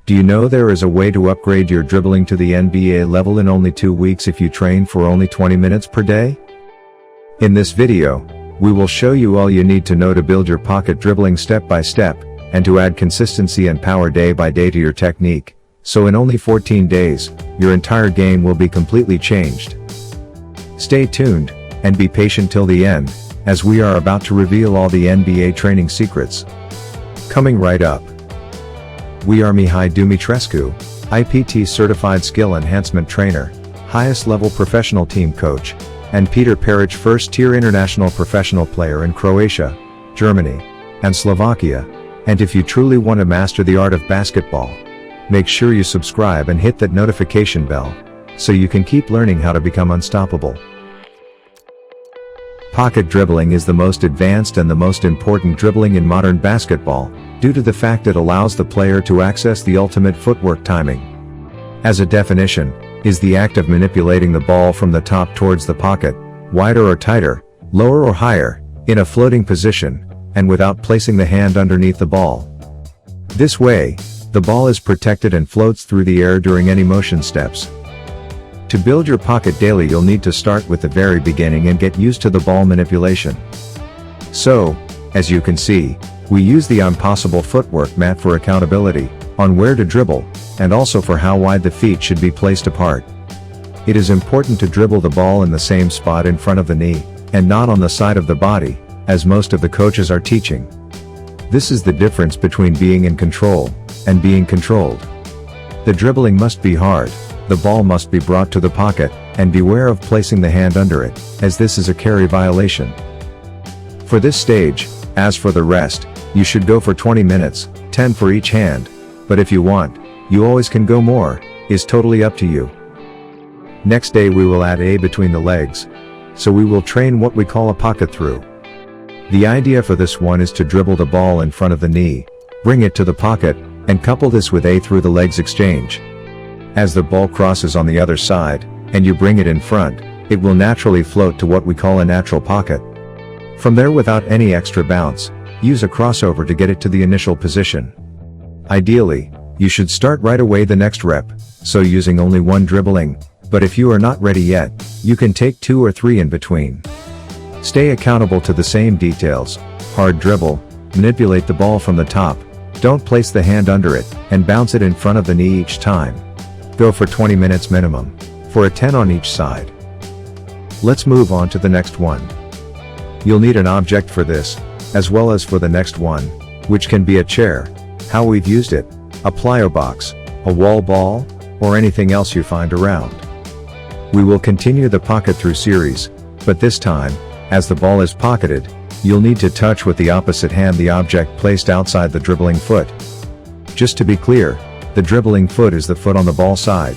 Do you know there is a way to upgrade your dribbling to the NBA level in only 2 weeks if you train for only 20 minutes per day? In this video, we will show you all you need to know to build your pocket dribbling step by step, and to add consistency and power day by day to your technique, so in only 14 days, your entire game will be completely changed. Stay tuned, and be patient till the end, as we are about to reveal all the NBA training secrets. Coming right up. We are Mihai Dumitrescu, IPT Certified Skill Enhancement Trainer, highest level professional team coach, and Peter Peric, first-tier international professional player in Croatia, Germany, and Slovakia. And if you truly want to master the art of basketball, make sure you subscribe and hit that notification bell, so you can keep learning how to become unstoppable. Pocket dribbling is the most advanced and the most important dribbling in modern basketball, due to the fact it allows the player to access the ultimate footwork timing. As a definition, is the act of manipulating the ball from the top towards the pocket, wider or tighter, lower or higher, in a floating position, and without placing the hand underneath the ball. This way, the ball is protected and floats through the air during any motion steps. To build your pocket daily, you'll need to start with the very beginning and get used to the ball manipulation. So, as you can see, we use the impossible footwork mat for accountability, on where to dribble, and also for how wide the feet should be placed apart. It is important to dribble the ball in the same spot in front of the knee, and not on the side of the body, as most of the coaches are teaching. This is the difference between being in control, and being controlled. The dribbling must be hard, the ball must be brought to the pocket, and beware of placing the hand under it, as this is a carry violation. For this stage, as for the rest, you should go for 20 minutes, 10 for each hand, but if you want, you always can go more, is totally up to you. Next day we will add A between the legs, so we will train what we call a pocket thru. The idea for this one is to dribble the ball in front of the knee, bring it to the pocket, and couple this with A through the legs exchange. As the ball crosses on the other side, and you bring it in front, it will naturally float to what we call a natural pocket. From there, without any extra bounce, use a crossover to get it to the initial position. Ideally, you should start right away the next rep, so using only one dribbling, but if you are not ready yet, you can take 2 or 3 in between. Stay accountable to the same details, hard dribble, manipulate the ball from the top, don't place the hand under it, and bounce it in front of the knee each time. Go for 20 minutes minimum, for a 10 on each side. Let's move on to the next one. You'll need an object for this, as well as for the next one, which can be a chair, how we've used it, a plyo box, a wall ball, or anything else you find around. We will continue the pocket thru series, but this time, as the ball is pocketed, you'll need to touch with the opposite hand the object placed outside the dribbling foot. Just to be clear, the dribbling foot is the foot on the ball side.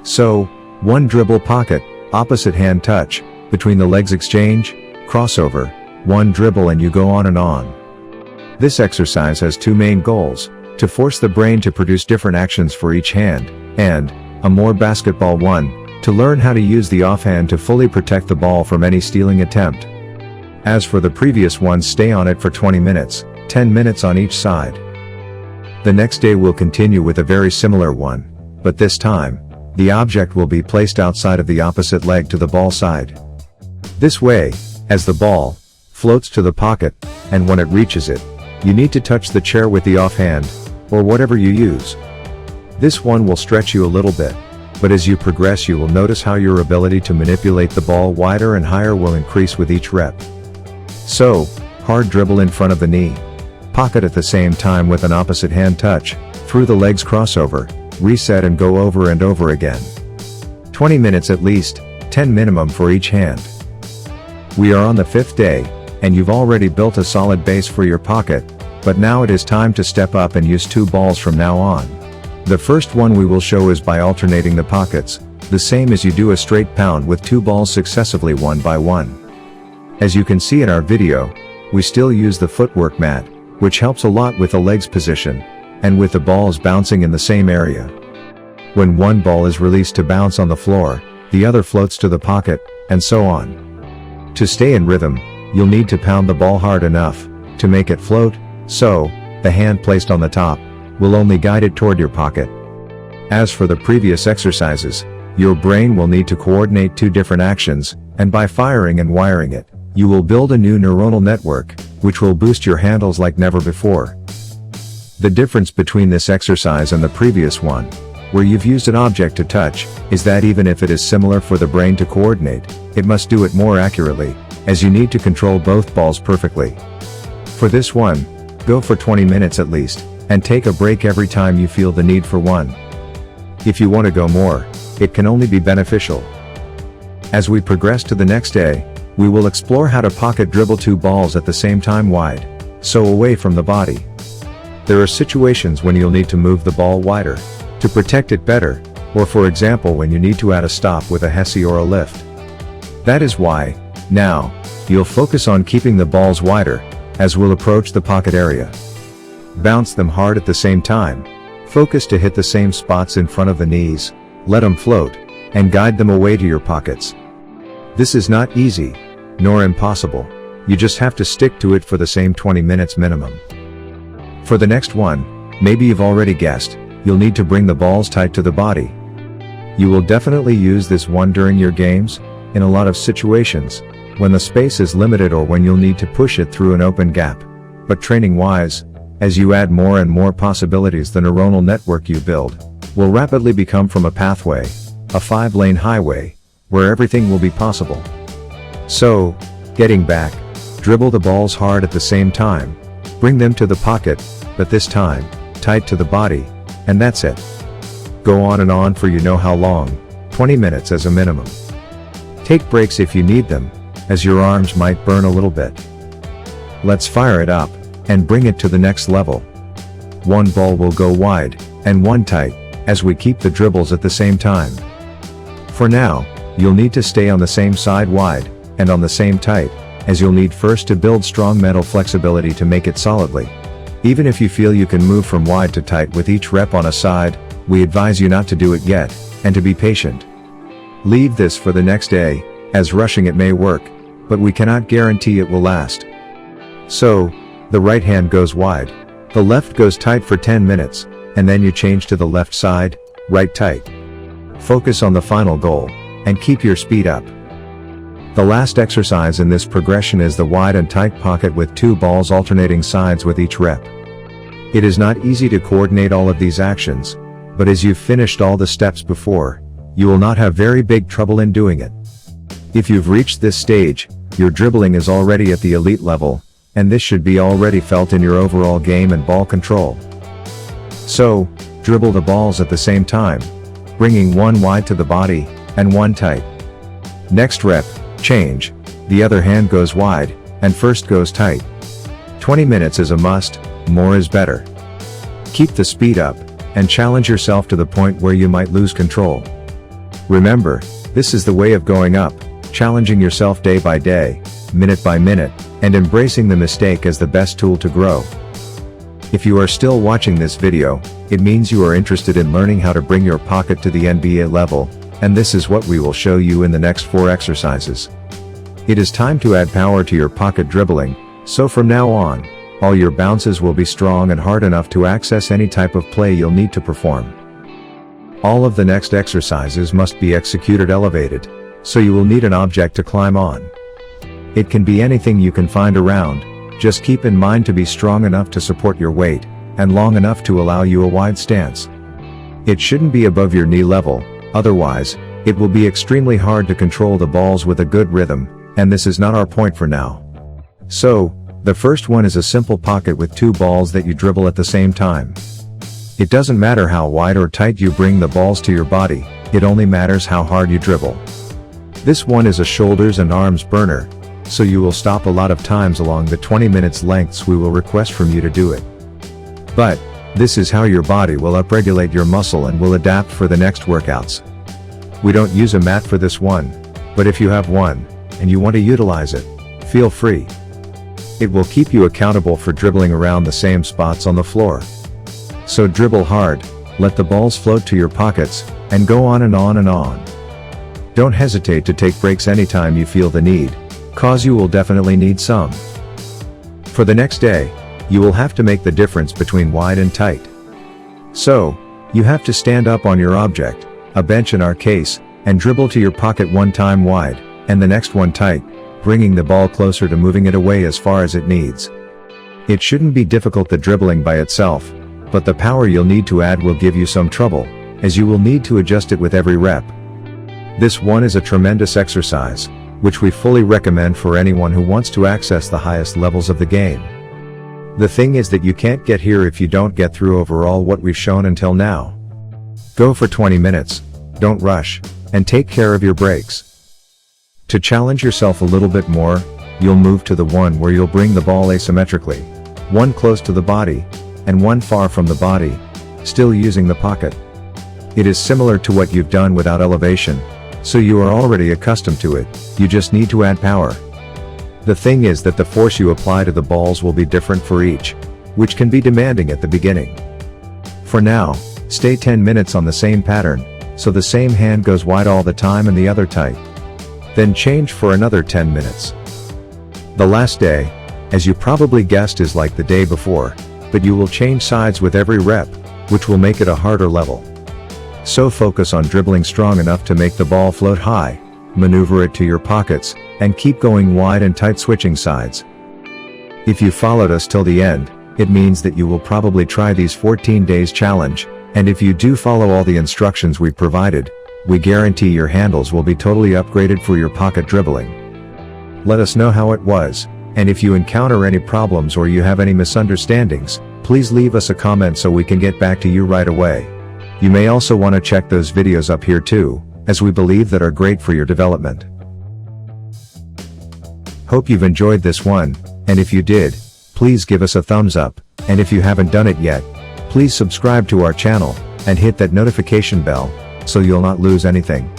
So, one dribble pocket, opposite hand touch, between the legs exchange, crossover, one dribble, and you go on and on. This exercise has 2 main goals: to force the brain to produce different actions for each hand, and, a more basketball one, to learn how to use the offhand to fully protect the ball from any stealing attempt. As for the previous ones, stay on it for 20 minutes, 10 minutes on each side. The next day we'll continue with a very similar one, but this time, the object will be placed outside of the opposite leg to the ball side. This way, as the ball floats to the pocket, and when it reaches it, you need to touch the chair with the offhand, or whatever you use. This one will stretch you a little bit, but as you progress you will notice how your ability to manipulate the ball wider and higher will increase with each rep. So, hard dribble in front of the knee, pocket at the same time with an opposite hand touch, through the legs crossover, reset and go over and over again. 20 minutes at least, 10 minimum for each hand. We are on the 5th day, and you've already built a solid base for your pocket, but now it is time to step up and use 2 balls from now on. The first one we will show is by alternating the pockets, the same as you do a straight pound with 2 balls successively one by one. As you can see in our video, we still use the footwork mat, which helps a lot with the legs position, and with the balls bouncing in the same area. When one ball is released to bounce on the floor, the other floats to the pocket, and so on. To stay in rhythm, you'll need to pound the ball hard enough to make it float, so, the hand placed on the top will only guide it toward your pocket. As for the previous exercises, your brain will need to coordinate two different actions, and by firing and wiring it, you will build a new neuronal network, which will boost your handles like never before. The difference between this exercise and the previous one, where you've used an object to touch, is that even if it is similar for the brain to coordinate, it must do it more accurately, as you need to control both balls perfectly. For this one, go for 20 minutes at least, and take a break every time you feel the need for one. If you want to go more, it can only be beneficial. As we progress to the next day, we will explore how to pocket dribble two balls at the same time wide, so away from the body. There are situations when you'll need to move the ball wider, to protect it better, or for example when you need to add a stop with a hesi or a lift. That is why, now, you'll focus on keeping the balls wider, as we'll approach the pocket area. Bounce them hard at the same time, focus to hit the same spots in front of the knees, let them float, and guide them away to your pockets. This is not easy, nor impossible, you just have to stick to it for the same 20 minutes minimum. For the next one, maybe you've already guessed, you'll need to bring the balls tight to the body. You will definitely use this one during your games, in a lot of situations, when the space is limited or when you'll need to push it through an open gap. But training-wise, as you add more and more possibilities, the neuronal network you build will rapidly become from a pathway, a 5-lane highway, where everything will be possible. So, getting back, dribble the balls hard at the same time, bring them to the pocket, but this time, tight to the body, and that's it. Go on and on for you know how long, 20 minutes as a minimum. Take breaks if you need them, as your arms might burn a little bit. Let's fire it up, and bring it to the next level. One ball will go wide, and one tight, as we keep the dribbles at the same time. For now, you'll need to stay on the same side wide, and on the same tight, as you'll need first to build strong mental flexibility to make it solidly. Even if you feel you can move from wide to tight with each rep on a side, we advise you not to do it yet, and to be patient. Leave this for the next day, as rushing it may work, but we cannot guarantee it will last. So, the right hand goes wide, the left goes tight for 10 minutes, and then you change to the left side, right tight. Focus on the final goal, and keep your speed up. The last exercise in this progression is the wide and tight pocket with two balls alternating sides with each rep. It is not easy to coordinate all of these actions, but as you've finished all the steps before, you will not have very big trouble in doing it. If you've reached this stage, your dribbling is already at the elite level, and this should be already felt in your overall game and ball control. So, dribble the balls at the same time, bringing one wide to the body, and one tight. Next rep, change, the other hand goes wide, and first goes tight. 20 minutes is a must, more is better. Keep the speed up, and challenge yourself to the point where you might lose control. Remember, this is the way of going up, challenging yourself day by day, minute by minute, and embracing the mistake as the best tool to grow. If you are still watching this video, it means you are interested in learning how to bring your pocket to the NBA level, and this is what we will show you in the next 4 exercises. It is time to add power to your pocket dribbling, so from now on, all your bounces will be strong and hard enough to access any type of play you'll need to perform. All of the next exercises must be executed elevated, so you will need an object to climb on. It can be anything you can find around, just keep in mind to be strong enough to support your weight, and long enough to allow you a wide stance. It shouldn't be above your knee level, otherwise, it will be extremely hard to control the balls with a good rhythm, and this is not our point for now. So, the first one is a simple pocket with 2 balls that you dribble at the same time. It doesn't matter how wide or tight you bring the balls to your body, it only matters how hard you dribble. This one is a shoulders and arms burner, so you will stop a lot of times along the 20 minutes lengths we will request from you to do it. But, this is how your body will upregulate your muscle and will adapt for the next workouts. We don't use a mat for this one, but if you have one, and you want to utilize it, feel free. It will keep you accountable for dribbling around the same spots on the floor. So dribble hard, let the balls float to your pockets, and go on and on and on. Don't hesitate to take breaks anytime you feel the need, cause you will definitely need some. For the next day, you will have to make the difference between wide and tight. So, you have to stand up on your object, a bench in our case, and dribble to your pocket one time wide, and the next one tight, bringing the ball closer to moving it away as far as it needs. It shouldn't be difficult the dribbling by itself, but the power you'll need to add will give you some trouble, as you will need to adjust it with every rep. This one is a tremendous exercise, which we fully recommend for anyone who wants to access the highest levels of the game. The thing is that you can't get here if you don't get through overall what we've shown until now. Go for 20 minutes, don't rush, and take care of your breaks. To challenge yourself a little bit more, you'll move to the one where you'll bring the ball asymmetrically, one close to the body, and one far from the body, still using the pocket. It is similar to what you've done without elevation, so you are already accustomed to it, you just need to add power. The thing is that the force you apply to the balls will be different for each, which can be demanding at the beginning. For now, stay 10 minutes on the same pattern, so the same hand goes wide all the time and the other tight. Then change for another 10 minutes. The last day, as you probably guessed, is like the day before, but you will change sides with every rep, which will make it a harder level. So focus on dribbling strong enough to make the ball float high, maneuver it to your pockets, and keep going wide and tight switching sides. If you followed us till the end, it means that you will probably try these 14 days challenge, and if you do follow all the instructions we provided, we guarantee your handles will be totally upgraded for your pocket dribbling. Let us know how it was, and if you encounter any problems or you have any misunderstandings, please leave us a comment so we can get back to you right away. You may also want to check those videos up here too, as we believe that are great for your development. Hope you've enjoyed this one, and if you did, please give us a thumbs up, and if you haven't done it yet, please subscribe to our channel, and hit that notification bell, so you'll not lose anything.